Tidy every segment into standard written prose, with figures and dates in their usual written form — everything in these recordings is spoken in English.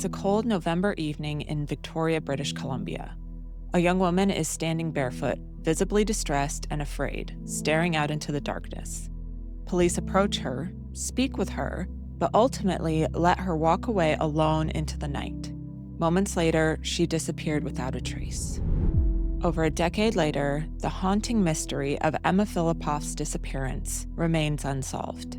It's a cold November evening in Victoria, British Columbia. A young woman is standing barefoot, visibly distressed and afraid, staring out into the darkness. Police approach her, speak with her, but ultimately let her walk away alone into the night. Moments later, she disappeared without a trace. Over a decade later, the haunting mystery of Emma Fillipoff's disappearance remains unsolved.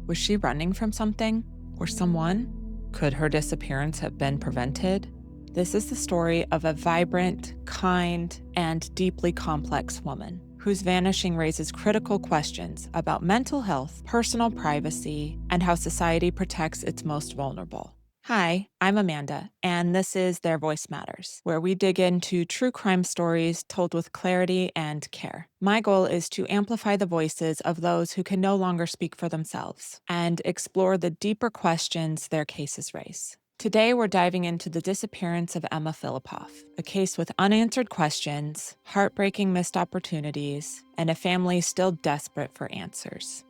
Was she running from something or someone? Could her disappearance have been prevented? This is the story of a vibrant, kind, and deeply complex woman whose vanishing raises critical questions about mental health, personal privacy, and how society protects its most vulnerable. Hi, I'm Amanda, and this is Their Voice Matters, where we dig into true crime stories told with clarity and care. My goal is to amplify the voices of those who can no longer speak for themselves and explore the deeper questions their cases raise. Today, we're diving into the disappearance of Emma Fillipoff, a case with unanswered questions, heartbreaking missed opportunities, and a family still desperate for answers.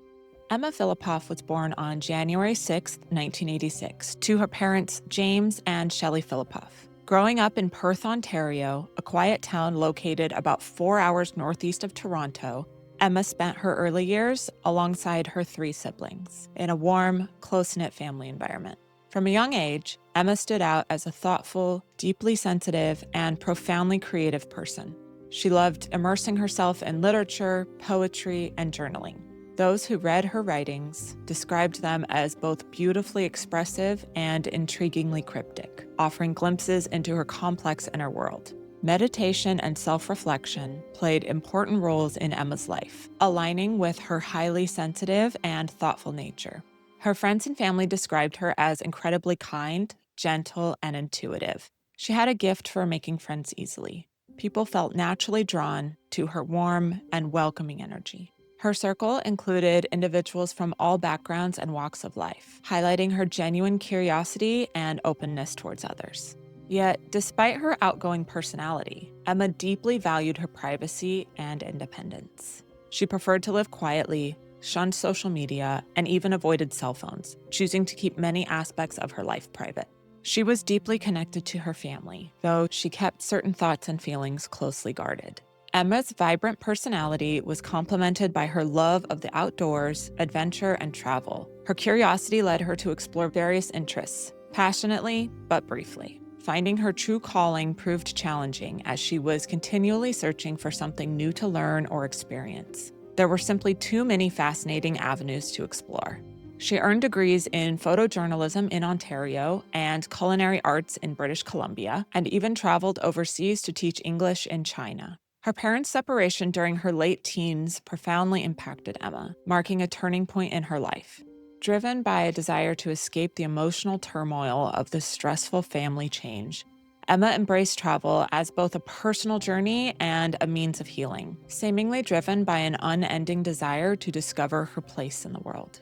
Emma Fillipoff was born on January 6, 1986, to her parents James and Shelley Fillipoff. Growing up in Perth, Ontario, a quiet town located about 4 hours northeast of Toronto, Emma spent her early years alongside her 3 siblings in a warm, close-knit family environment. From a young age, Emma stood out as a thoughtful, deeply sensitive, and profoundly creative person. She loved immersing herself in literature, poetry, and journaling. Those who read her writings described them as both beautifully expressive and intriguingly cryptic, offering glimpses into her complex inner world. Meditation and self-reflection played important roles in Emma's life, aligning with her highly sensitive and thoughtful nature. Her friends and family described her as incredibly kind, gentle, and intuitive. She had a gift for making friends easily. People felt naturally drawn to her warm and welcoming energy. Her circle included individuals from all backgrounds and walks of life, highlighting her genuine curiosity and openness towards others. Yet, despite her outgoing personality, Emma deeply valued her privacy and independence. She preferred to live quietly, shunned social media, and even avoided cell phones, choosing to keep many aspects of her life private. She was deeply connected to her family, though she kept certain thoughts and feelings closely guarded. Emma's vibrant personality was complemented by her love of the outdoors, adventure, and travel. Her curiosity led her to explore various interests, passionately but briefly. Finding her true calling proved challenging as she was continually searching for something new to learn or experience. There were simply too many fascinating avenues to explore. She earned degrees in photojournalism in Ontario and culinary arts in British Columbia, and even traveled overseas to teach English in China. Her parents' separation during her late teens profoundly impacted Emma, marking a turning point in her life. Driven by a desire to escape the emotional turmoil of this stressful family change, Emma embraced travel as both a personal journey and a means of healing, seemingly driven by an unending desire to discover her place in the world.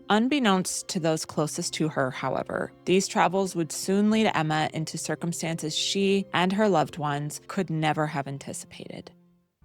Unbeknownst to those closest to her, however, these travels would soon lead Emma into circumstances she and her loved ones could never have anticipated.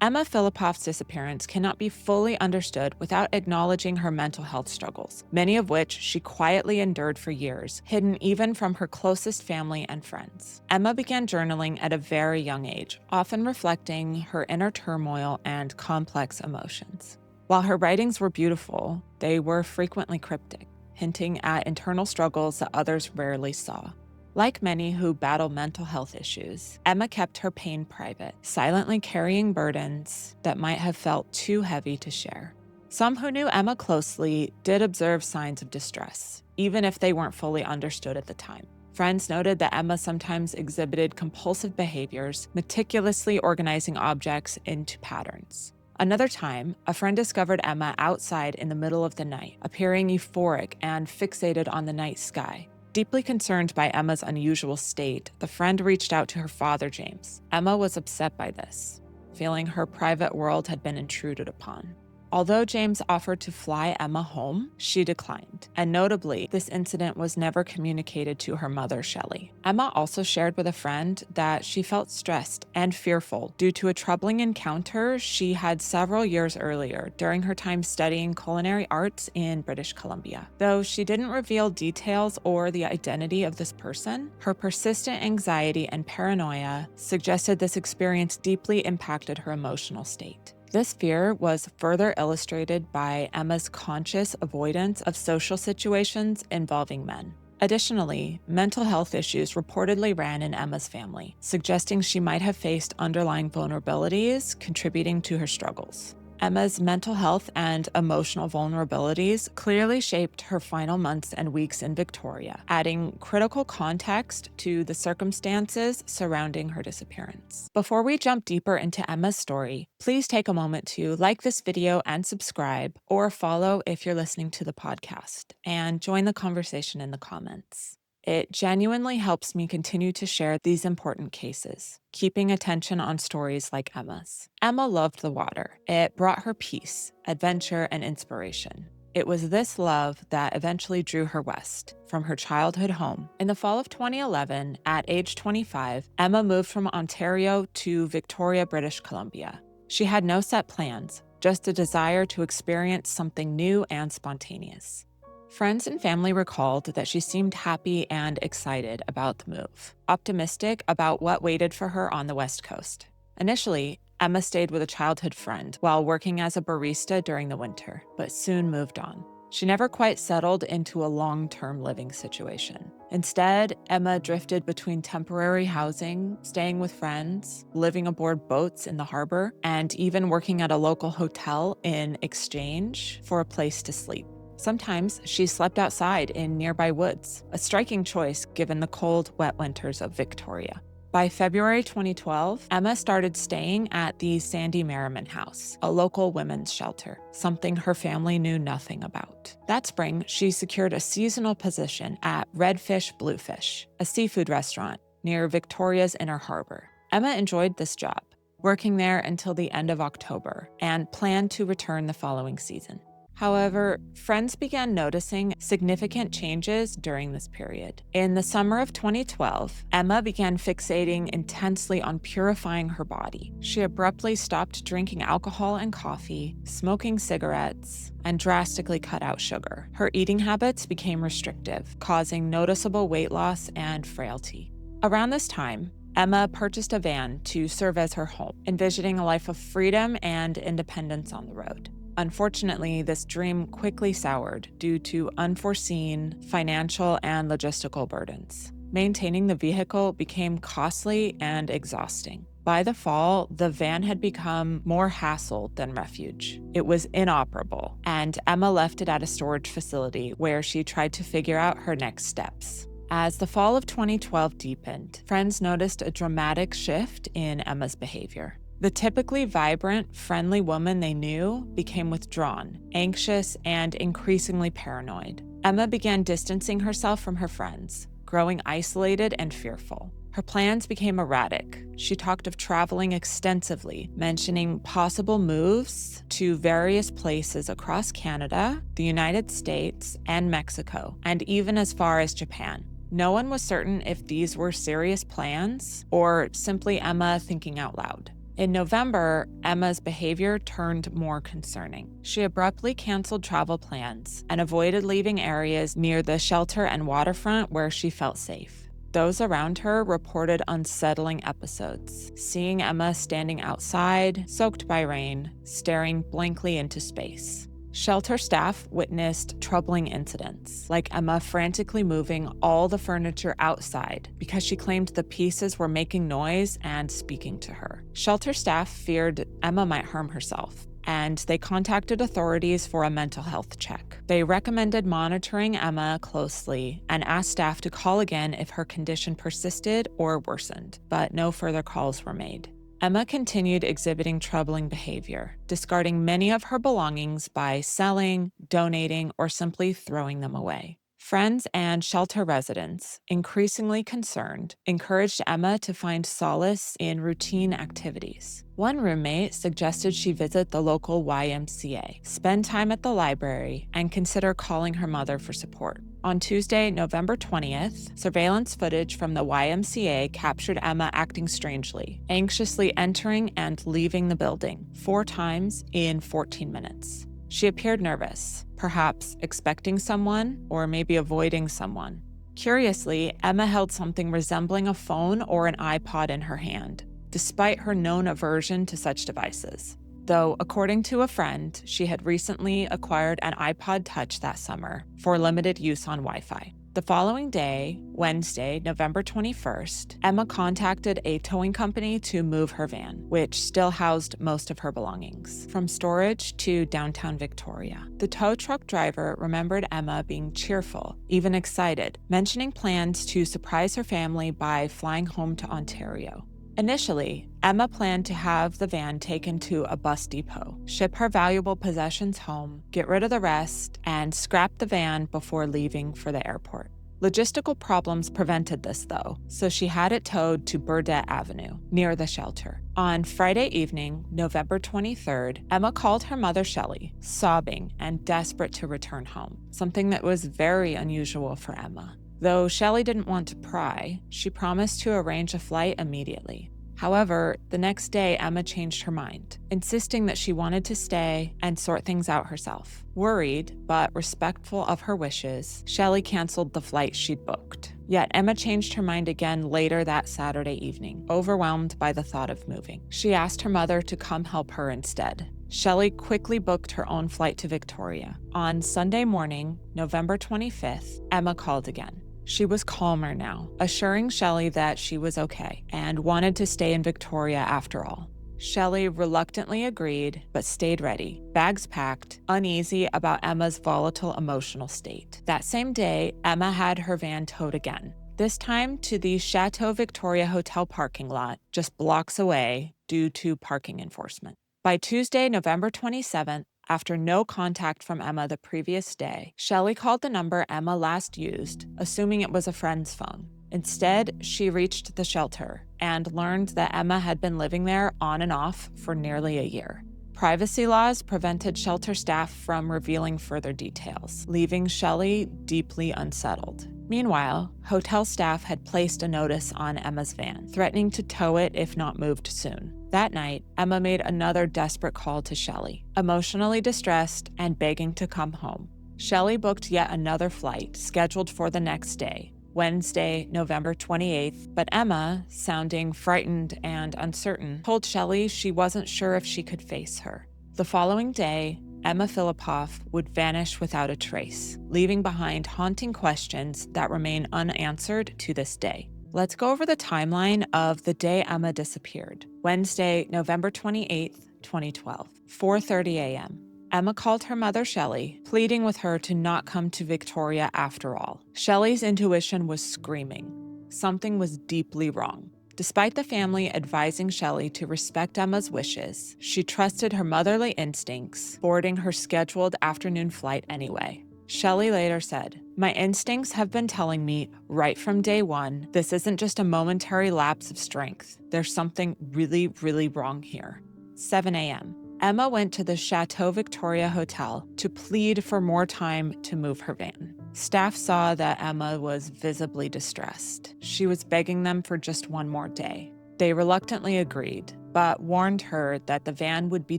Emma Fillipoff's disappearance cannot be fully understood without acknowledging her mental health struggles, many of which she quietly endured for years, hidden even from her closest family and friends. Emma began journaling at a very young age, often reflecting her inner turmoil and complex emotions. While her writings were beautiful, they were frequently cryptic, hinting at internal struggles that others rarely saw. Like many who battle mental health issues, Emma kept her pain private, silently carrying burdens that might have felt too heavy to share. Some who knew Emma closely did observe signs of distress, even if they weren't fully understood at the time. Friends noted that Emma sometimes exhibited compulsive behaviors, meticulously organizing objects into patterns. Another time, a friend discovered Emma outside in the middle of the night, appearing euphoric and fixated on the night sky. Deeply concerned by Emma's unusual state, the friend reached out to her father, James. Emma was upset by this, feeling her private world had been intruded upon. Although James offered to fly Emma home, she declined. And notably, this incident was never communicated to her mother, Shelley. Emma also shared with a friend that she felt stressed and fearful due to a troubling encounter she had several years earlier during her time studying culinary arts in British Columbia. Though she didn't reveal details or the identity of this person, her persistent anxiety and paranoia suggested this experience deeply impacted her emotional state. This fear was further illustrated by Emma's conscious avoidance of social situations involving men. Additionally, mental health issues reportedly ran in Emma's family, suggesting she might have faced underlying vulnerabilities contributing to her struggles. Emma's mental health and emotional vulnerabilities clearly shaped her final months and weeks in Victoria, adding critical context to the circumstances surrounding her disappearance. Before we jump deeper into Emma's story, please take a moment to like this video and subscribe, or follow if you're listening to the podcast, and join the conversation in the comments. It genuinely helps me continue to share these important cases, keeping attention on stories like Emma's. Emma loved the water. It brought her peace, adventure, and inspiration. It was this love that eventually drew her west, from her childhood home. In the fall of 2011, at age 25, Emma moved from Ontario to Victoria, British Columbia. She had no set plans, just a desire to experience something new and spontaneous. Friends and family recalled that she seemed happy and excited about the move, optimistic about what waited for her on the West Coast. Initially, Emma stayed with a childhood friend while working as a barista during the winter, but soon moved on. She never quite settled into a long-term living situation. Instead, Emma drifted between temporary housing, staying with friends, living aboard boats in the harbor, and even working at a local hotel in exchange for a place to sleep. Sometimes she slept outside in nearby woods, a striking choice given the cold, wet winters of Victoria. By February 2012, Emma started staying at the Sandy Merriman House, a local women's shelter, something her family knew nothing about. That spring, she secured a seasonal position at Redfish Bluefish, a seafood restaurant near Victoria's Inner Harbor. Emma enjoyed this job, working there until the end of October, and planned to return the following season. However, friends began noticing significant changes during this period. In the summer of 2012, Emma began fixating intensely on purifying her body. She abruptly stopped drinking alcohol and coffee, smoking cigarettes, and drastically cut out sugar. Her eating habits became restrictive, causing noticeable weight loss and frailty. Around this time, Emma purchased a van to serve as her home, envisioning a life of freedom and independence on the road. Unfortunately, this dream quickly soured due to unforeseen financial and logistical burdens. Maintaining the vehicle became costly and exhausting. By the fall, the van had become more hassle than refuge. It was inoperable, and Emma left it at a storage facility where she tried to figure out her next steps. As the fall of 2012 deepened, friends noticed a dramatic shift in Emma's behavior. The typically vibrant, friendly woman they knew became withdrawn, anxious, and increasingly paranoid. Emma began distancing herself from her friends, growing isolated and fearful. Her plans became erratic. She talked of traveling extensively, mentioning possible moves to various places across Canada, the United States, and Mexico, and even as far as Japan. No one was certain if these were serious plans or simply Emma thinking out loud. In November, Emma's behavior turned more concerning. She abruptly canceled travel plans and avoided leaving areas near the shelter and waterfront where she felt safe. Those around her reported unsettling episodes, seeing Emma standing outside, soaked by rain, staring blankly into space. Shelter staff witnessed troubling incidents, like Emma frantically moving all the furniture outside because she claimed the pieces were making noise and speaking to her. Shelter staff feared Emma might harm herself, and they contacted authorities for a mental health check. They recommended monitoring Emma closely and asked staff to call again if her condition persisted or worsened, but no further calls were made. Emma continued exhibiting troubling behavior, discarding many of her belongings by selling, donating, or simply throwing them away. Friends and shelter residents, increasingly concerned, encouraged Emma to find solace in routine activities. One roommate suggested she visit the local YMCA, spend time at the library, and consider calling her mother for support. On Tuesday, November 20th, surveillance footage from the YMCA captured Emma acting strangely, anxiously entering and leaving the building 4 times in 14 minutes. She appeared nervous, perhaps expecting someone or maybe avoiding someone. Curiously, Emma held something resembling a phone or an iPod in her hand, despite her known aversion to such devices. Though, according to a friend, she had recently acquired an iPod Touch that summer for limited use on Wi-Fi. The following day, Wednesday, November 21st, Emma contacted a towing company to move her van, which still housed most of her belongings, from storage to downtown Victoria. The tow truck driver remembered Emma being cheerful, even excited, mentioning plans to surprise her family by flying home to Ontario. Initially, Emma planned to have the van taken to a bus depot, ship her valuable possessions home, get rid of the rest, and scrap the van before leaving for the airport. Logistical problems prevented this, though, so she had it towed to Burdett Avenue, near the shelter. On Friday evening, November 23rd, Emma called her mother Shelley, sobbing and desperate to return home, something that was very unusual for Emma. Though Shelley didn't want to pry, she promised to arrange a flight immediately. However, the next day, Emma changed her mind, insisting that she wanted to stay and sort things out herself. Worried, but respectful of her wishes, Shelley canceled the flight she'd booked. Yet Emma changed her mind again later that Saturday evening, overwhelmed by the thought of moving. She asked her mother to come help her instead. Shelley quickly booked her own flight to Victoria. On Sunday morning, November 25th, Emma called again. She was calmer now, assuring Shelley that she was okay and wanted to stay in Victoria after all. Shelley reluctantly agreed, but stayed ready, bags packed, uneasy about Emma's volatile emotional state. That same day, Emma had her van towed again, this time to the Chateau Victoria Hotel parking lot, just blocks away due to parking enforcement. By Tuesday, November 27th, after no contact from Emma the previous day, Shelley called the number Emma last used, assuming it was a friend's phone. Instead, she reached the shelter and learned that Emma had been living there on and off for nearly a year. Privacy laws prevented shelter staff from revealing further details, leaving Shelley deeply unsettled. Meanwhile, hotel staff had placed a notice on Emma's van, threatening to tow it if not moved soon. That night, Emma made another desperate call to Shelley, emotionally distressed and begging to come home. Shelley booked yet another flight, scheduled for the next day, Wednesday, November 28th, but Emma, sounding frightened and uncertain, told Shelley she wasn't sure if she could face her. The following day, Emma Fillipoff would vanish without a trace, leaving behind haunting questions that remain unanswered to this day. Let's go over the timeline of the day Emma disappeared. Wednesday, November 28th, 2012, 4:30 a.m. Emma called her mother Shelley, pleading with her to not come to Victoria after all. Shelley's intuition was screaming. Something was deeply wrong. Despite the family advising Shelley to respect Emma's wishes, she trusted her motherly instincts, boarding her scheduled afternoon flight anyway. Shelley later said, "My instincts have been telling me right from day one, this isn't just a momentary lapse of strength. There's something really, really wrong here." 7 a.m. Emma went to the Chateau Victoria Hotel to plead for more time to move her van. Staff saw that Emma was visibly distressed. She was begging them for just one more day. They reluctantly agreed, but warned her that the van would be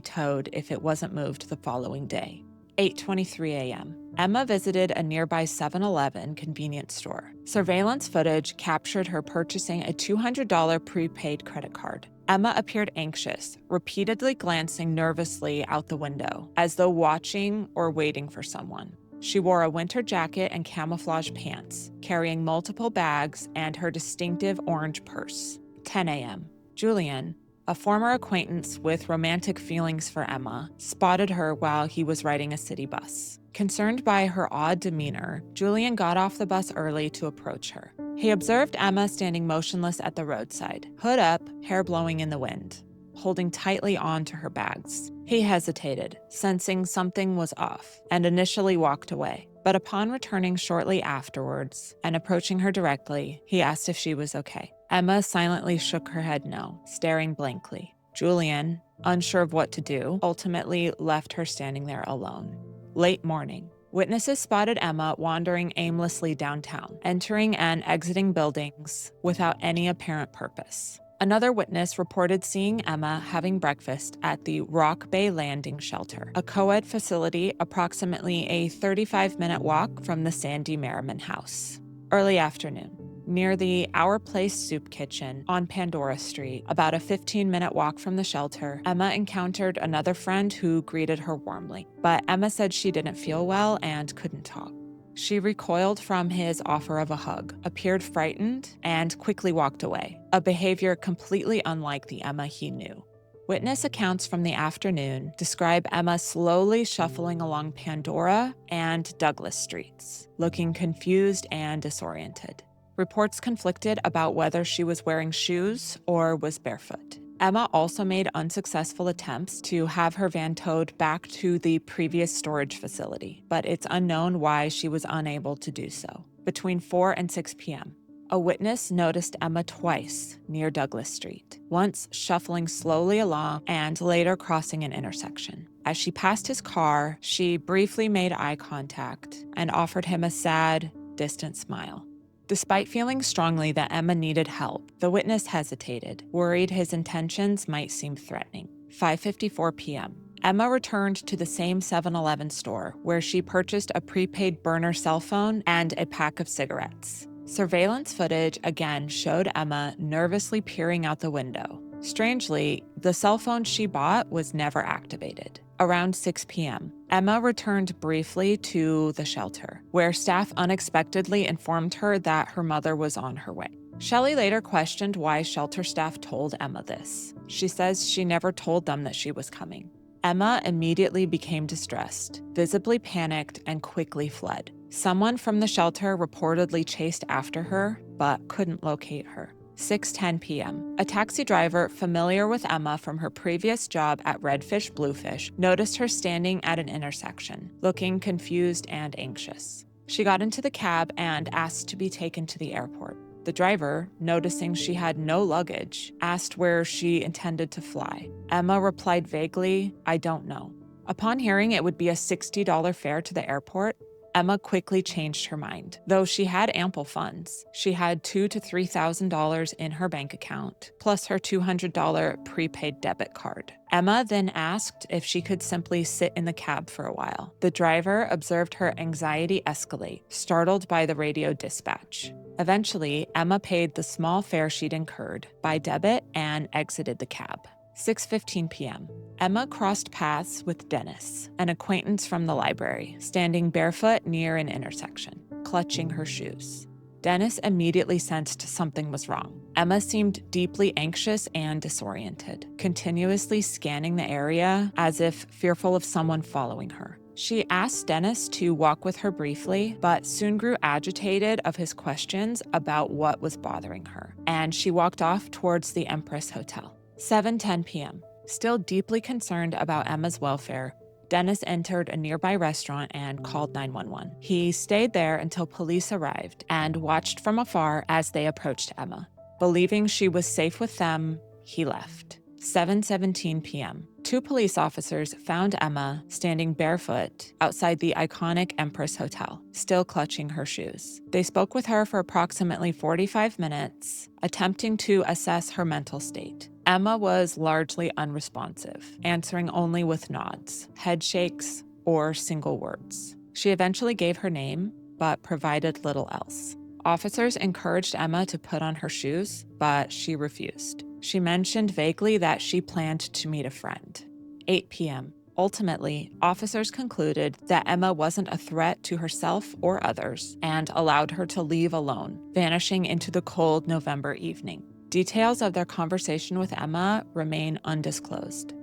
towed if it wasn't moved the following day. 8:23 a.m. Emma visited a nearby 7-Eleven convenience store. Surveillance footage captured her purchasing a $200 prepaid credit card. Emma appeared anxious, repeatedly glancing nervously out the window, as though watching or waiting for someone. She wore a winter jacket and camouflage pants, carrying multiple bags and her distinctive orange purse. 10 a.m. Julian, a former acquaintance with romantic feelings for Emma, spotted her while he was riding a city bus. Concerned by her odd demeanor, Julian got off the bus early to approach her. He observed Emma standing motionless at the roadside, hood up, hair blowing in the wind, holding tightly on to her bags. He hesitated, sensing something was off, and initially walked away. But upon returning shortly afterwards and approaching her directly, he asked if she was okay. Emma silently shook her head no, staring blankly. Julian, unsure of what to do, ultimately left her standing there alone. Late morning. Witnesses spotted Emma wandering aimlessly downtown, entering and exiting buildings without any apparent purpose. Another witness reported seeing Emma having breakfast at the Rock Bay Landing Shelter, a co-ed facility approximately a 35-minute walk from the Sandy Merriman house. Early afternoon. Near the Our Place Soup Kitchen on Pandora Street, about a 15-minute walk from the shelter, Emma encountered another friend who greeted her warmly. But Emma said she didn't feel well and couldn't talk. She recoiled from his offer of a hug, appeared frightened, and quickly walked away, a behavior completely unlike the Emma he knew. Witness accounts from the afternoon describe Emma slowly shuffling along Pandora and Douglas Streets, looking confused and disoriented. Reports conflicted about whether she was wearing shoes or was barefoot. Emma also made unsuccessful attempts to have her van towed back to the previous storage facility, but it's unknown why she was unable to do so. Between 4 and 6 p.m., a witness noticed Emma twice near Douglas Street, once shuffling slowly along and later crossing an intersection. As she passed his car, she briefly made eye contact and offered him a sad, distant smile. Despite feeling strongly that Emma needed help, the witness hesitated, worried his intentions might seem threatening. 5:54 p.m. Emma returned to the same 7-Eleven store where she purchased a prepaid burner cell phone and a pack of cigarettes. Surveillance footage again showed Emma nervously peering out the window. Strangely, the cell phone she bought was never activated. Around 6 p.m., Emma returned briefly to the shelter, where staff unexpectedly informed her that her mother was on her way. Shelley later questioned why shelter staff told Emma this. She says she never told them that she was coming. Emma immediately became distressed, visibly panicked, and quickly fled. Someone from the shelter reportedly chased after her, but couldn't locate her. 6:10 p.m. A taxi driver familiar with Emma from her previous job at Redfish Bluefish noticed her standing at an intersection, looking confused and anxious. She got into the cab and asked to be taken to the airport. The driver, noticing she had no luggage, asked where she intended to fly. Emma replied vaguely, "I don't know." Upon hearing it would be a $60 fare to the airport, Emma quickly changed her mind. Though she had ample funds, she had $2,000 to $3,000 in her bank account, plus her $200 prepaid debit card. Emma then asked if she could simply sit in the cab for a while. The driver observed her anxiety escalate, startled by the radio dispatch. Eventually, Emma paid the small fare she'd incurred by debit and exited the cab. 6:15 p.m. Emma crossed paths with Dennis, an acquaintance from the library, standing barefoot near an intersection, clutching her shoes. Dennis immediately sensed something was wrong. Emma seemed deeply anxious and disoriented, continuously scanning the area as if fearful of someone following her. She asked Dennis to walk with her briefly, but soon grew agitated of his questions about what was bothering her, and she walked off towards the Empress Hotel. 7:10 p.m. Still deeply concerned about Emma's welfare, Dennis entered a nearby restaurant and called 911. He stayed there until police arrived and watched from afar as they approached Emma. Believing she was safe with them, he left. 7:17 p.m. Two police officers found Emma standing barefoot outside the iconic Empress Hotel, still clutching her shoes. They spoke with her for approximately 45 minutes, attempting to assess her mental state. Emma was largely unresponsive, answering only with nods, head shakes, or single words. She eventually gave her name, but provided little else. Officers encouraged Emma to put on her shoes, but she refused. She mentioned vaguely that she planned to meet a friend. 8 p.m. Ultimately, officers concluded that Emma wasn't a threat to herself or others and allowed her to leave alone, vanishing into the cold November evening. Details of their conversation with Emma remain undisclosed.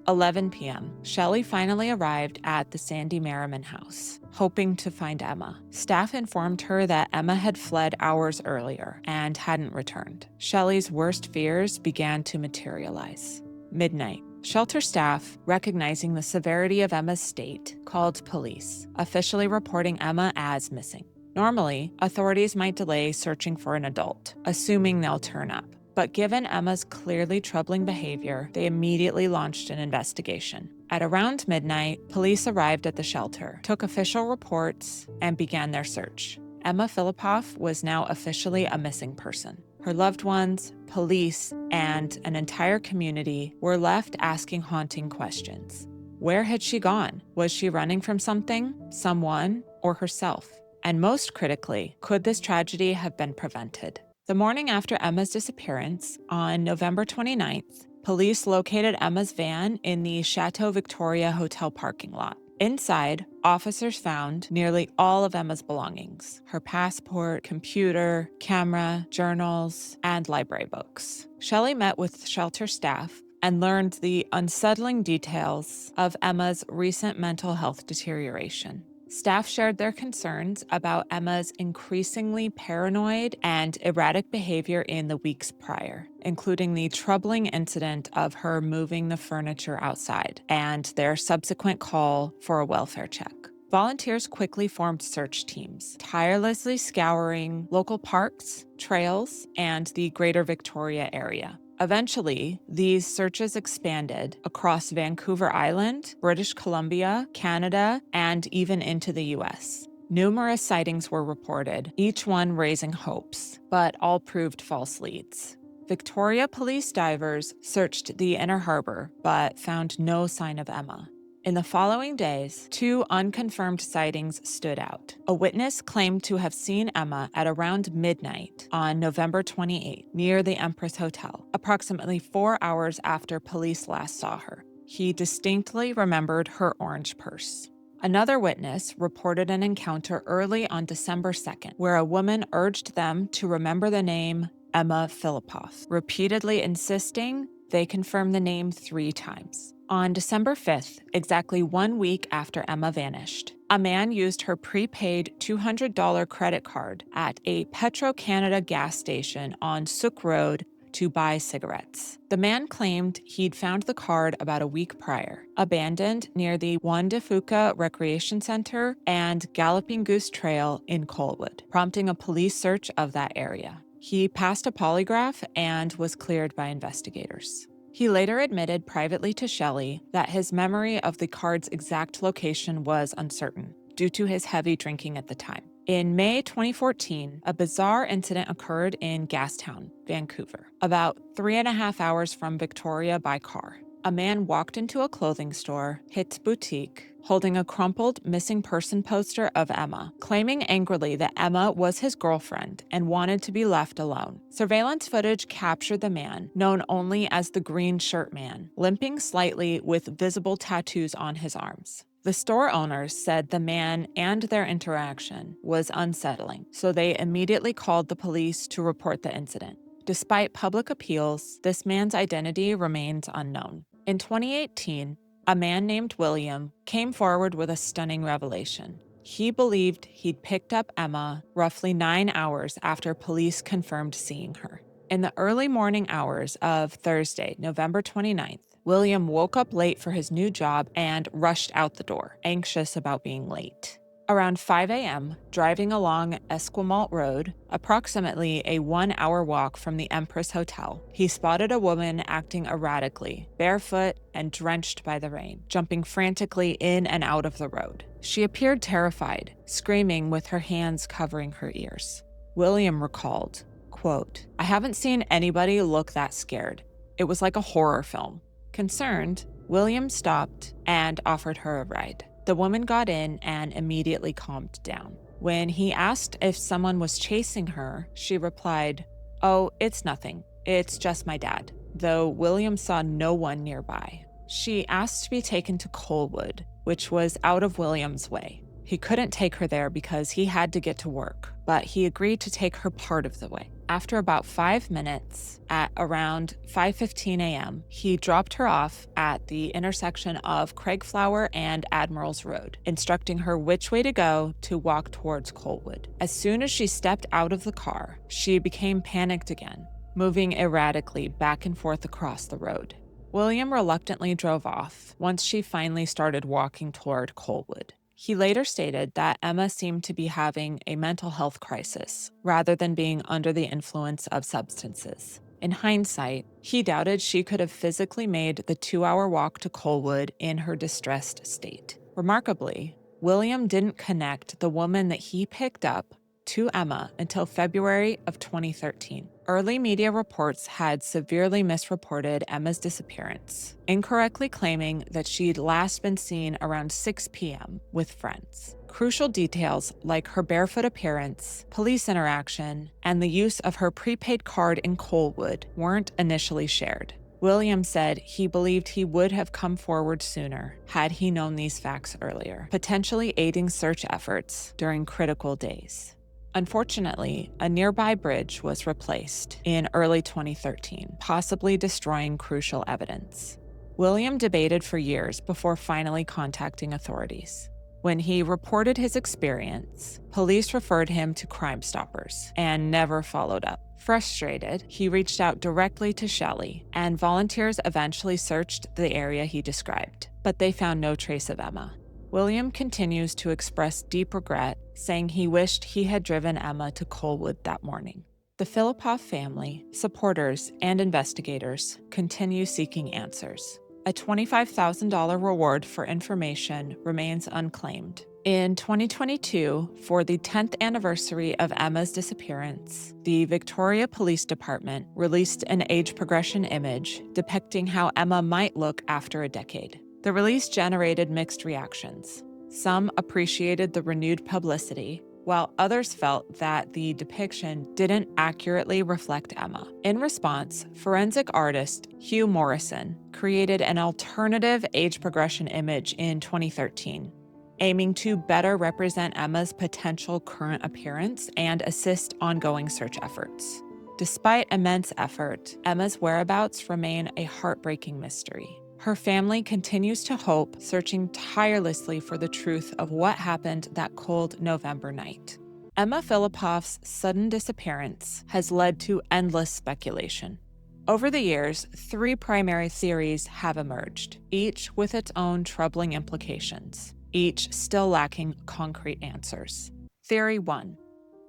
11 p.m. Shelley finally arrived at the Sandy Merriman house, hoping to find Emma. Staff informed her that Emma had fled hours earlier and hadn't returned. Shelley's worst fears began to materialize. Midnight. Shelter staff, recognizing the severity of Emma's state, called police, officially reporting Emma as missing. Normally, authorities might delay searching for an adult, assuming they'll turn up. But given Emma's clearly troubling behavior, they immediately launched an investigation. At around midnight, police arrived at the shelter, took official reports, and began their search. Emma Fillipoff was now officially a missing person. Her loved ones, police, and an entire community were left asking haunting questions. Where had she gone? Was she running from something, someone, or herself? And most critically, could this tragedy have been prevented? The morning after Emma's disappearance, on November 29th, police located Emma's van in the Chateau Victoria Hotel parking lot. Inside, officers found nearly all of Emma's belongings: her passport, computer, camera, journals, and library books. Shelley met with shelter staff and learned the unsettling details of Emma's recent mental health deterioration. Staff shared their concerns about Emma's increasingly paranoid and erratic behavior in the weeks prior, including the troubling incident of her moving the furniture outside and their subsequent call for a welfare check. Volunteers quickly formed search teams, tirelessly scouring local parks, trails, and the greater Victoria area. Eventually, these searches expanded across Vancouver Island, British Columbia, Canada, and even into the US. Numerous sightings were reported, each one raising hopes, but all proved false leads. Victoria police divers searched the inner harbor, but found no sign of Emma. In the following days, 2 unconfirmed sightings stood out. A witness claimed to have seen Emma at around midnight on November 28 near the Empress Hotel, approximately 4 hours after police last saw her. He distinctly remembered her orange purse. Another witness reported an encounter early on December 2nd, where a woman urged them to remember the name Emma Fillipoff, repeatedly insisting they confirm the name 3 times. On December 5th, exactly 1 week after Emma vanished, a man used her prepaid $200 credit card at a Petro-Canada gas station on Sook Road to buy cigarettes. The man claimed he'd found the card about a week prior, abandoned near the Juan de Fuca Recreation Center and Galloping Goose Trail in Colwood, prompting a police search of that area. He passed a polygraph and was cleared by investigators. He later admitted privately to Shelley that his memory of the card's exact location was uncertain due to his heavy drinking at the time. In May 2014, a bizarre incident occurred in Gastown, Vancouver, about 3.5 hours from Victoria by car. A man walked into a clothing store, Hits Boutique, holding a crumpled missing person poster of Emma, claiming angrily that Emma was his girlfriend and wanted to be left alone. Surveillance footage captured the man, known only as the Green Shirt Man, limping slightly with visible tattoos on his arms. The store owners said the man and their interaction was unsettling, so they immediately called the police to report the incident. Despite public appeals, this man's identity remains unknown. In 2018, a man named William came forward with a stunning revelation. He believed he'd picked up Emma roughly 9 hours after police confirmed seeing her. In the early morning hours of Thursday, November 29th, William woke up late for his new job and rushed out the door, anxious about being late. Around 5 a.m., driving along Esquimalt Road, approximately a 1-hour walk from the Empress Hotel, he spotted a woman acting erratically, barefoot and drenched by the rain, jumping frantically in and out of the road. She appeared terrified, screaming with her hands covering her ears. William recalled, quote, "I haven't seen anybody look that scared. It was like a horror film." Concerned, William stopped and offered her a ride. The woman got in and immediately calmed down. When he asked if someone was chasing her, she replied, "Oh, it's nothing. It's just my dad," though William saw no one nearby. She asked to be taken to Colwood, which was out of William's way. He couldn't take her there because he had to get to work, but he agreed to take her part of the way. After about 5 minutes, at around 5:15 a.m., he dropped her off at the intersection of Craigflower and Admiral's Road, instructing her which way to go to walk towards Colwood. As soon as she stepped out of the car, she became panicked again, moving erratically back and forth across the road. William reluctantly drove off once she finally started walking toward Colwood. He later stated that Emma seemed to be having a mental health crisis rather than being under the influence of substances. In hindsight, he doubted she could have physically made the 2-hour walk to Colwood in her distressed state. Remarkably, William didn't connect the woman that he picked up to Emma until February of 2013. Early media reports had severely misreported Emma's disappearance, incorrectly claiming that she'd last been seen around 6 p.m. with friends. Crucial details like her barefoot appearance, police interaction, and the use of her prepaid card in Colwood weren't initially shared. William said he believed he would have come forward sooner had he known these facts earlier, potentially aiding search efforts during critical days. Unfortunately, a nearby bridge was replaced in early 2013, possibly destroying crucial evidence. William debated for years before finally contacting authorities. When he reported his experience, police referred him to Crime Stoppers and never followed up. Frustrated, he reached out directly to Shelley, and volunteers eventually searched the area he described, but they found no trace of Emma. William continues to express deep regret, saying he wished he had driven Emma to Colwood that morning. The Fillipoff family, supporters, and investigators continue seeking answers. A $25,000 reward for information remains unclaimed. In 2022, for the 10th anniversary of Emma's disappearance, the Victoria Police Department released an age progression image depicting how Emma might look after a decade. The release generated mixed reactions. Some appreciated the renewed publicity, while others felt that the depiction didn't accurately reflect Emma. In response, forensic artist Hugh Morrison created an alternative age progression image in 2013, aiming to better represent Emma's potential current appearance and assist ongoing search efforts. Despite immense effort, Emma's whereabouts remain a heartbreaking mystery. Her family continues to hope, searching tirelessly for the truth of what happened that cold November night. Emma Fillipoff's sudden disappearance has led to endless speculation. Over the years, 3 primary theories have emerged, each with its own troubling implications, each still lacking concrete answers. Theory 1: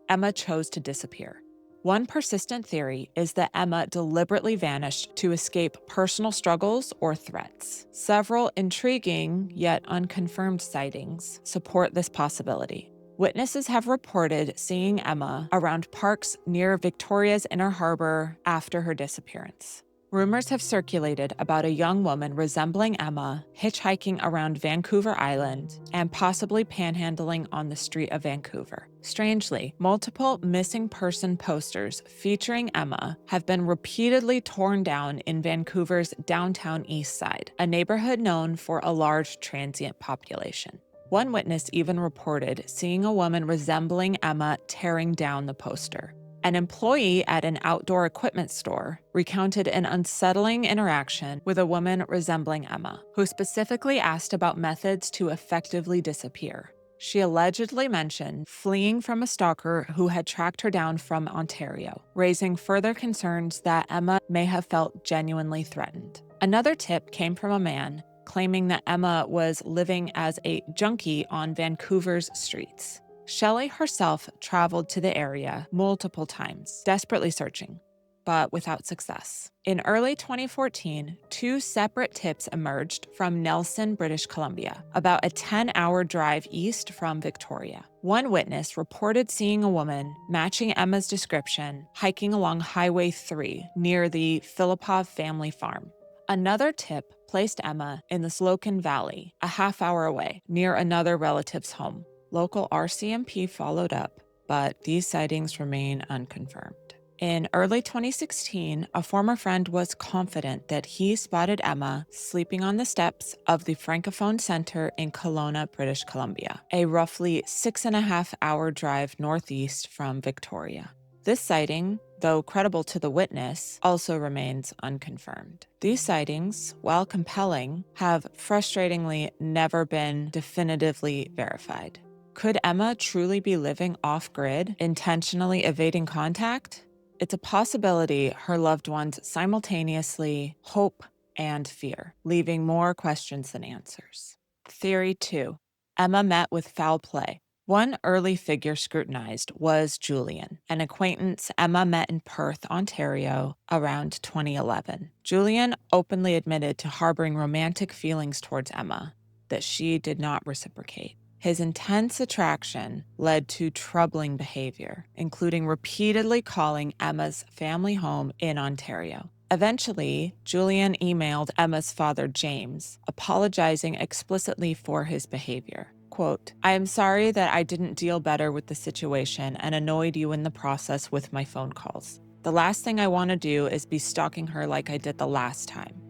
Emma chose to disappear. One persistent theory is that Emma deliberately vanished to escape personal struggles or threats. Several intriguing yet unconfirmed sightings support this possibility. Witnesses have reported seeing Emma around parks near Victoria's Inner Harbor after her disappearance. Rumors have circulated about a young woman resembling Emma hitchhiking around Vancouver Island and possibly panhandling on the street of Vancouver. Strangely, multiple missing person posters featuring Emma have been repeatedly torn down in Vancouver's downtown east side, a neighborhood known for a large transient population. One witness even reported seeing a woman resembling Emma tearing down the poster. An employee at an outdoor equipment store recounted an unsettling interaction with a woman resembling Emma, who specifically asked about methods to effectively disappear. She allegedly mentioned fleeing from a stalker who had tracked her down from Ontario, raising further concerns that Emma may have felt genuinely threatened. Another tip came from a man claiming that Emma was living as a junkie on Vancouver's streets. Shelley herself traveled to the area multiple times, desperately searching, but without success. In early 2014, 2 separate tips emerged from Nelson, British Columbia, about a 10-hour drive east from Victoria. One witness reported seeing a woman matching Emma's description hiking along Highway 3 near the Fillipoff family farm. Another tip placed Emma in the Slocan Valley, a half-hour away, near another relative's home. Local RCMP followed up, but these sightings remain unconfirmed. In early 2016, a former friend was confident that he spotted Emma sleeping on the steps of the Francophone Center in Kelowna, British Columbia, a roughly 6.5-hour drive northeast from Victoria. This sighting, though credible to the witness, also remains unconfirmed. These sightings, while compelling, have frustratingly never been definitively verified. Could Emma truly be living off-grid, intentionally evading contact? It's a possibility her loved ones simultaneously hope and fear, leaving more questions than answers. Theory 2. Emma met with foul play. One early figure scrutinized was Julian, an acquaintance Emma met in Perth, Ontario, around 2011. Julian openly admitted to harboring romantic feelings towards Emma that she did not reciprocate. His intense attraction led to troubling behavior, including repeatedly calling Emma's family home in Ontario. Eventually, Julian emailed Emma's father, James, apologizing explicitly for his behavior. Quote, "I am sorry that I didn't deal better with the situation and annoyed you in the process with my phone calls. The last thing I want to do is be stalking her like I did the last time."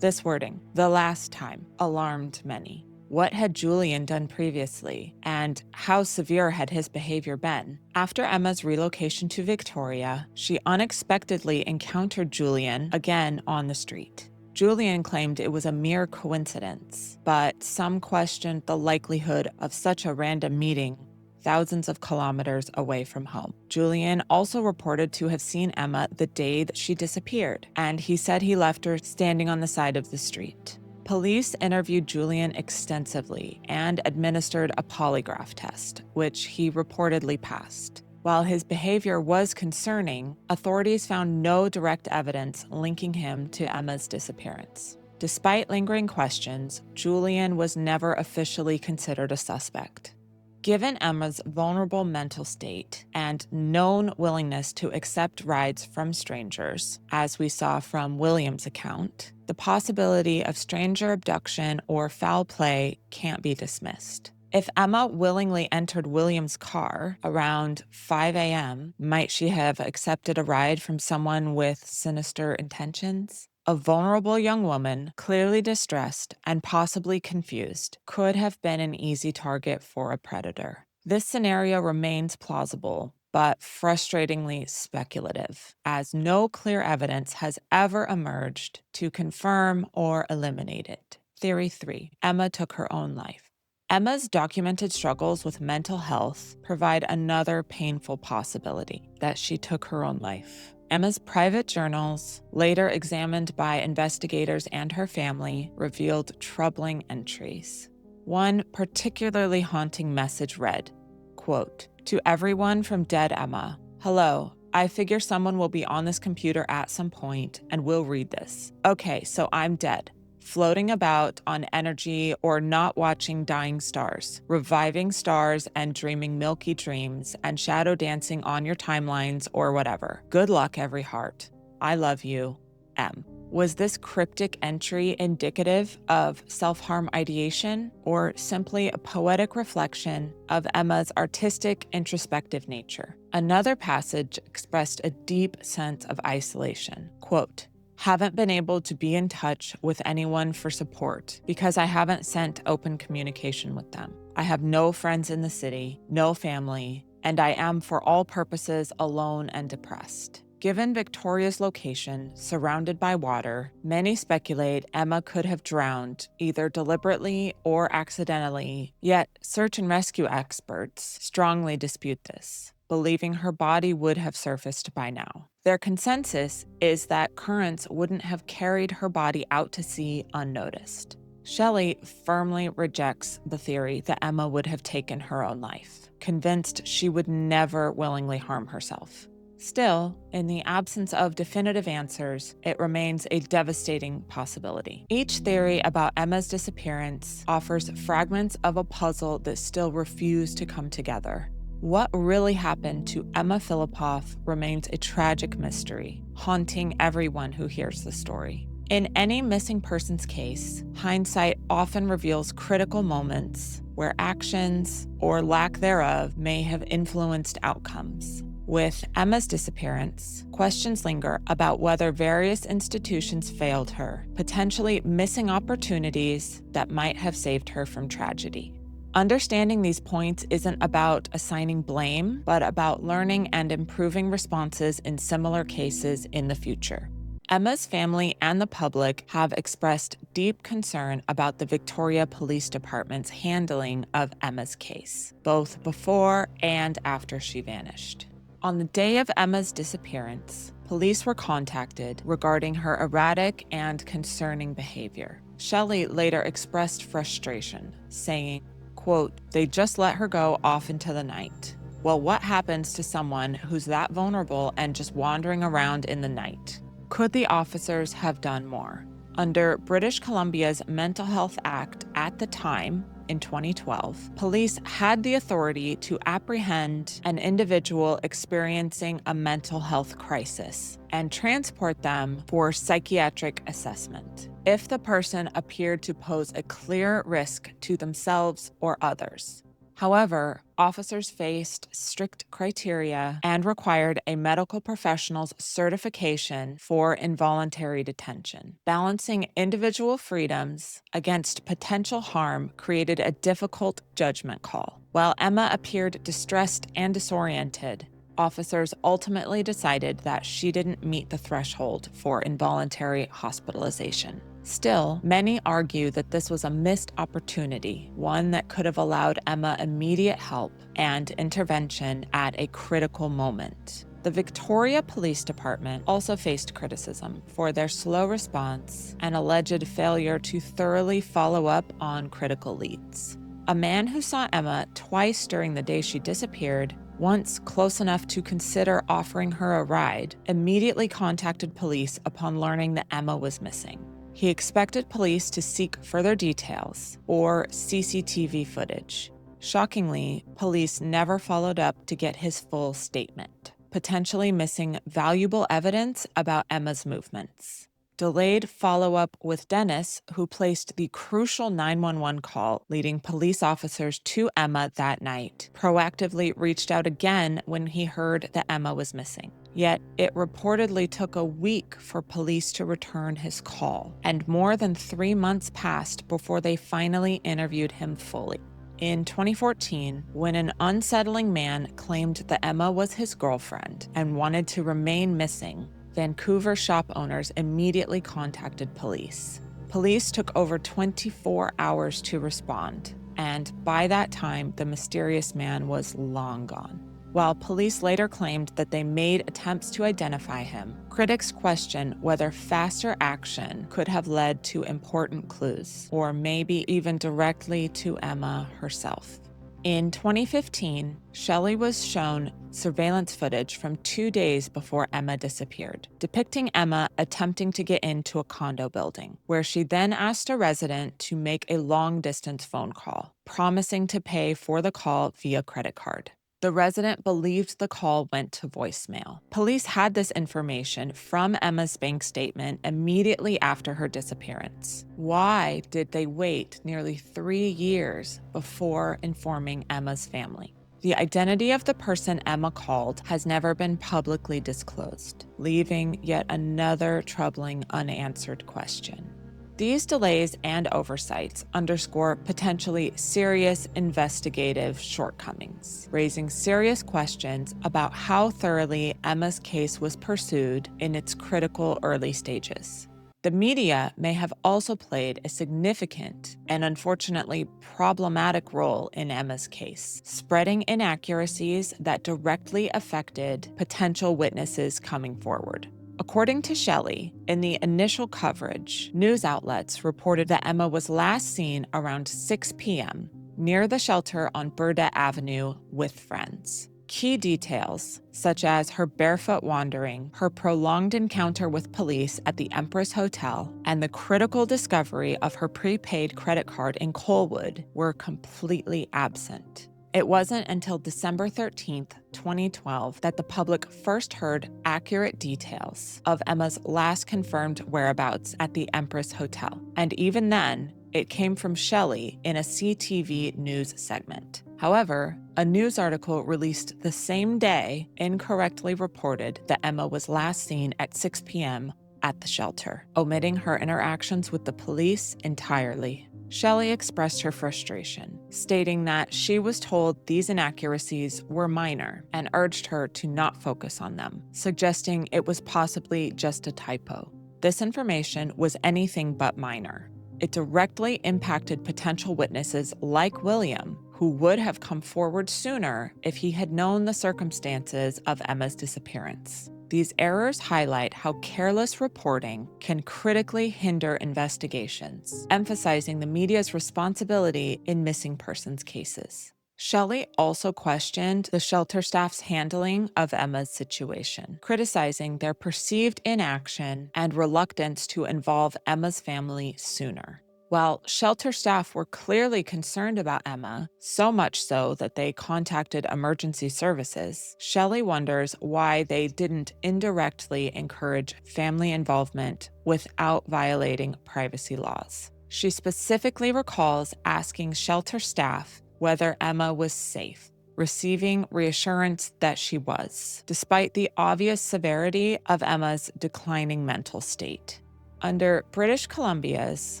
This wording, "the last time," alarmed many. What had Julian done previously, and how severe had his behavior been? After Emma's relocation to Victoria, she unexpectedly encountered Julian again on the street. Julian claimed it was a mere coincidence, but some questioned the likelihood of such a random meeting thousands of kilometers away from home. Julian also reported to have seen Emma the day that she disappeared, and he said he left her standing on the side of the street. Police interviewed Julian extensively and administered a polygraph test, which he reportedly passed. While his behavior was concerning, authorities found no direct evidence linking him to Emma's disappearance. Despite lingering questions, Julian was never officially considered a suspect. Given Emma's vulnerable mental state and known willingness to accept rides from strangers, as we saw from William's account, the possibility of stranger abduction or foul play can't be dismissed. If Emma willingly entered William's car around 5 a.m., might she have accepted a ride from someone with sinister intentions? A vulnerable young woman, clearly distressed and possibly confused, could have been an easy target for a predator. This scenario remains plausible, but frustratingly speculative, as no clear evidence has ever emerged to confirm or eliminate it. Theory 3. Emma took her own life. Emma's documented struggles with mental health provide another painful possibility, that she took her own life. Emma's private journals, later examined by investigators and her family, revealed troubling entries. One particularly haunting message read, quote, "To everyone from dead Emma, hello, I figure someone will be on this computer at some point and will read this. Okay, so I'm dead. Floating about on energy or not watching dying stars, reviving stars and dreaming milky dreams and shadow dancing on your timelines or whatever. Good luck, every heart. I love you, M." Was this cryptic entry indicative of self-harm ideation or simply a poetic reflection of Emma's artistic, introspective nature? Another passage expressed a deep sense of isolation. Quote, "Haven't been able to be in touch with anyone for support because I haven't sent open communication with them. I have no friends in the city, no family, and I am for all purposes alone and depressed." Given Victoria's location, surrounded by water, many speculate Emma could have drowned, either deliberately or accidentally, yet search and rescue experts strongly dispute this, believing her body would have surfaced by now. Their consensus is that currents wouldn't have carried her body out to sea unnoticed. Shelley firmly rejects the theory that Emma would have taken her own life, convinced she would never willingly harm herself. Still, in the absence of definitive answers, it remains a devastating possibility. Each theory about Emma's disappearance offers fragments of a puzzle that still refuse to come together. What really happened to Emma Fillipoff remains a tragic mystery, haunting everyone who hears the story. In any missing persons case, hindsight often reveals critical moments where actions, or lack thereof, may have influenced outcomes. With Emma's disappearance, questions linger about whether various institutions failed her, potentially missing opportunities that might have saved her from tragedy. Understanding these points isn't about assigning blame, but about learning and improving responses in similar cases in the future. Emma's family and the public have expressed deep concern about the Victoria Police Department's handling of Emma's case, both before and after she vanished. On the day of Emma's disappearance, police were contacted regarding her erratic and concerning behavior. Shelley later expressed frustration, saying, quote, "They just let her go off into the night. Well, what happens to someone who's that vulnerable and just wandering around in the night? Could the officers have done more?" Under British Columbia's Mental Health Act at the time, in 2012, police had the authority to apprehend an individual experiencing a mental health crisis and transport them for psychiatric assessment if the person appeared to pose a clear risk to themselves or others. However, officers faced strict criteria and required a medical professional's certification for involuntary detention. Balancing individual freedoms against potential harm created a difficult judgment call. While Emma appeared distressed and disoriented, officers ultimately decided that she didn't meet the threshold for involuntary hospitalization. Still, many argue that this was a missed opportunity, one that could have allowed Emma immediate help and intervention at a critical moment. The Victoria Police Department also faced criticism for their slow response and alleged failure to thoroughly follow up on critical leads. A man who saw Emma twice during the day she disappeared, once close enough to consider offering her a ride, immediately contacted police upon learning that Emma was missing. He expected police to seek further details or CCTV footage. Shockingly, police never followed up to get his full statement, potentially missing valuable evidence about Emma's movements. Delayed follow-up with Dennis, who placed the crucial 911 call leading police officers to Emma that night, proactively reached out again when he heard that Emma was missing. Yet, it reportedly took a week for police to return his call, and more than 3 months passed before they finally interviewed him fully. In 2014, when an unsettling man claimed that Emma was his girlfriend and wanted to remain missing, Vancouver shop owners immediately contacted police. Police took over 24 hours to respond, and by that time, the mysterious man was long gone. While police later claimed that they made attempts to identify him, critics question whether faster action could have led to important clues, or maybe even directly to Emma herself. In 2015, Shelley was shown surveillance footage from 2 days before Emma disappeared, depicting Emma attempting to get into a condo building, where she then asked a resident to make a long-distance phone call, promising to pay for the call via credit card. The resident believed the call went to voicemail. Police had this information from Emma's bank statement immediately after her disappearance. Why did they wait nearly 3 years before informing Emma's family? The identity of the person Emma called has never been publicly disclosed, leaving yet another troubling unanswered question. These delays and oversights underscore potentially serious investigative shortcomings, raising serious questions about how thoroughly Emma's case was pursued in its critical early stages. The media may have also played a significant and unfortunately problematic role in Emma's case, spreading inaccuracies that directly affected potential witnesses coming forward. According to Shelley, in the initial coverage, news outlets reported that Emma was last seen around 6 p.m. near the shelter on Burdett Avenue with friends. Key details, such as her barefoot wandering, her prolonged encounter with police at the Empress Hotel, and the critical discovery of her prepaid credit card in Colwood, were completely absent. It wasn't until December 13th, 2012, that the public first heard accurate details of Emma's last confirmed whereabouts at the Empress Hotel. And even then, it came from Shelley in a CTV news segment. However, a news article released the same day incorrectly reported that Emma was last seen at 6 p.m. at the shelter, omitting her interactions with the police entirely. Shelley expressed her frustration, stating that she was told these inaccuracies were minor and urged her to not focus on them, suggesting it was possibly just a typo. This information was anything but minor. It directly impacted potential witnesses like William, who would have come forward sooner if he had known the circumstances of Emma's disappearance. These errors highlight how careless reporting can critically hinder investigations, emphasizing the media's responsibility in missing persons cases. Shelley also questioned the shelter staff's handling of Emma's situation, criticizing their perceived inaction and reluctance to involve Emma's family sooner. While shelter staff were clearly concerned about Emma, so much so that they contacted emergency services, Shelley wonders why they didn't indirectly encourage family involvement without violating privacy laws. She specifically recalls asking shelter staff whether Emma was safe, receiving reassurance that she was, despite the obvious severity of Emma's declining mental state. Under British Columbia's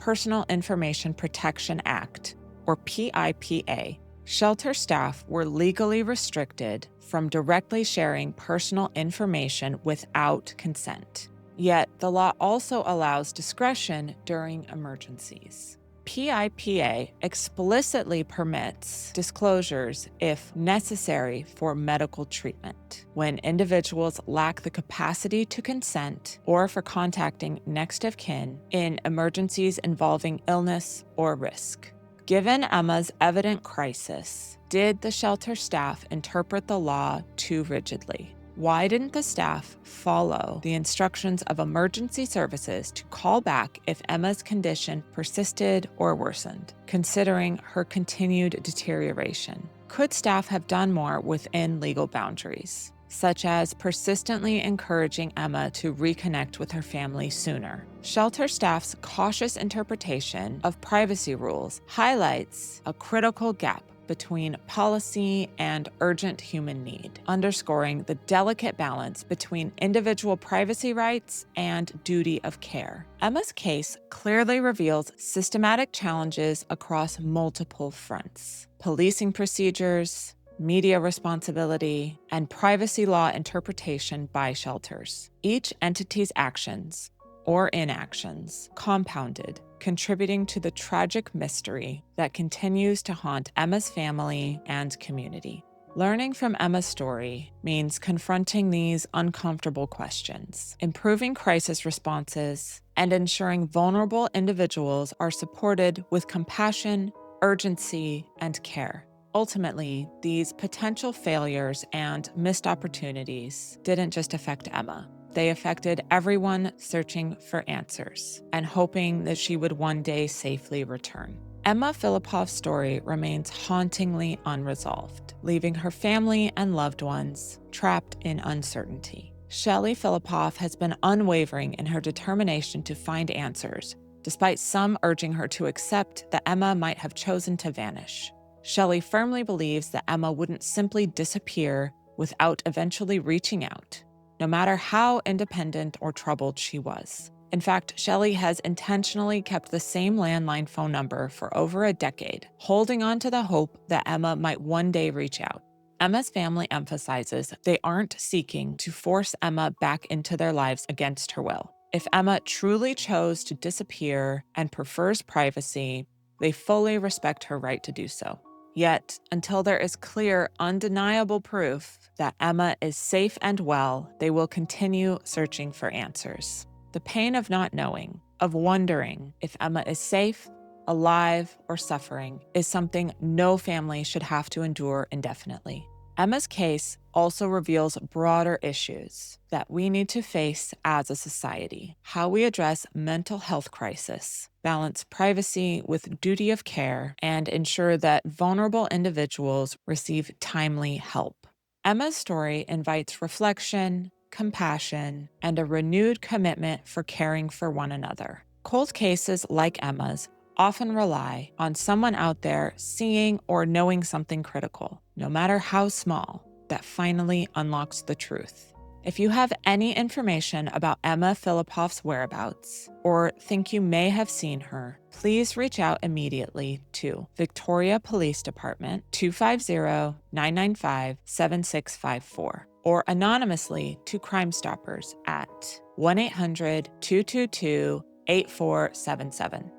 Personal Information Protection Act, or PIPA, shelter staff were legally restricted from directly sharing personal information without consent. Yet, the law also allows discretion during emergencies. PIPA explicitly permits disclosures if necessary for medical treatment, when individuals lack the capacity to consent or for contacting next of kin in emergencies involving illness or risk. Given Emma's evident crisis, did the shelter staff interpret the law too rigidly? Why didn't the staff follow the instructions of emergency services to call back if Emma's condition persisted or worsened, considering her continued deterioration? Could staff have done more within legal boundaries, such as persistently encouraging Emma to reconnect with her family sooner? Shelter staff's cautious interpretation of privacy rules highlights a critical gap between policy and urgent human need, underscoring the delicate balance between individual privacy rights and duty of care. Emma's case clearly reveals systematic challenges across multiple fronts: policing procedures, media responsibility, and privacy law interpretation by shelters. Each entity's actions or inactions compounded, contributing to the tragic mystery that continues to haunt Emma's family and community. Learning from Emma's story means confronting these uncomfortable questions, improving crisis responses, and ensuring vulnerable individuals are supported with compassion, urgency, and care. Ultimately, these potential failures and missed opportunities didn't just affect Emma. They affected everyone searching for answers and hoping that she would one day safely return. Emma Fillipoff's story remains hauntingly unresolved, leaving her family and loved ones trapped in uncertainty. Shelley Fillipoff has been unwavering in her determination to find answers, despite some urging her to accept that Emma might have chosen to vanish. Shelley firmly believes that Emma wouldn't simply disappear without eventually reaching out, no matter how independent or troubled she was. In fact, Shelley has intentionally kept the same landline phone number for over a decade, holding on to the hope that Emma might one day reach out. Emma's family emphasizes they aren't seeking to force Emma back into their lives against her will. If Emma truly chose to disappear and prefers privacy, they fully respect her right to do so. Yet, until there is clear, undeniable proof that Emma is safe and well, they will continue searching for answers. The pain of not knowing, of wondering if Emma is safe, alive, or suffering, is something no family should have to endure indefinitely. Emma's case also reveals broader issues that we need to face as a society: how we address mental health crisis, balance privacy with duty of care, and ensure that vulnerable individuals receive timely help. Emma's story invites reflection, compassion, and a renewed commitment for caring for one another. Cold cases like Emma's often rely on someone out there seeing or knowing something critical, no matter how small, that finally unlocks the truth. If you have any information about Emma Fillipoff's whereabouts or think you may have seen her, please reach out immediately to Victoria Police Department 250-995-7654 or anonymously to Crime Stoppers at 1-800-222-8477.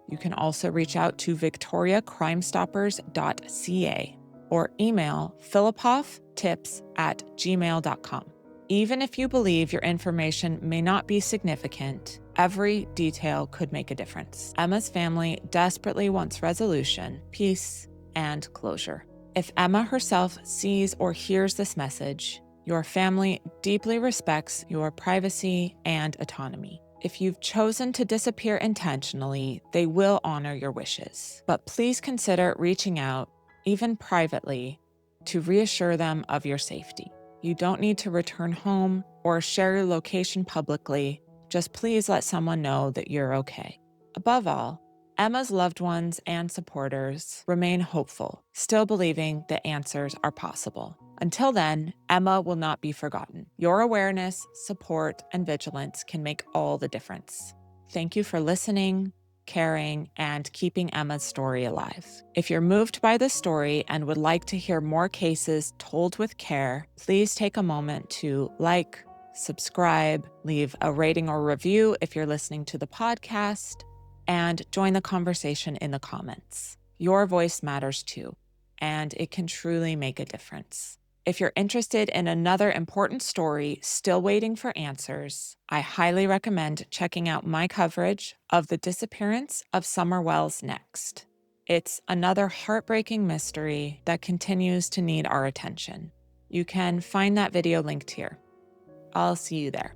You can also reach out to victoriacrimestoppers.ca or email philippofftips@gmail.com. Even if you believe your information may not be significant, every detail could make a difference. Emma's family desperately wants resolution, peace, and closure. If Emma herself sees or hears this message, your family deeply respects your privacy and autonomy. If you've chosen to disappear intentionally, they will honor your wishes. But please consider reaching out, even privately, to reassure them of your safety. You don't need to return home or share your location publicly. Just please let someone know that you're okay. Above all, Emma's loved ones and supporters remain hopeful, still believing that answers are possible. Until then, Emma will not be forgotten. Your awareness, support, and vigilance can make all the difference. Thank you for listening, caring, and keeping Emma's story alive. If you're moved by this story and would like to hear more cases told with care, please take a moment to like, subscribe, leave a rating or review if you're listening to the podcast, and join the conversation in the comments. Your voice matters too, and it can truly make a difference. If you're interested in another important story still waiting for answers, I highly recommend checking out my coverage of the disappearance of Summer Wells next. It's another heartbreaking mystery that continues to need our attention. You can find that video linked here. I'll see you there.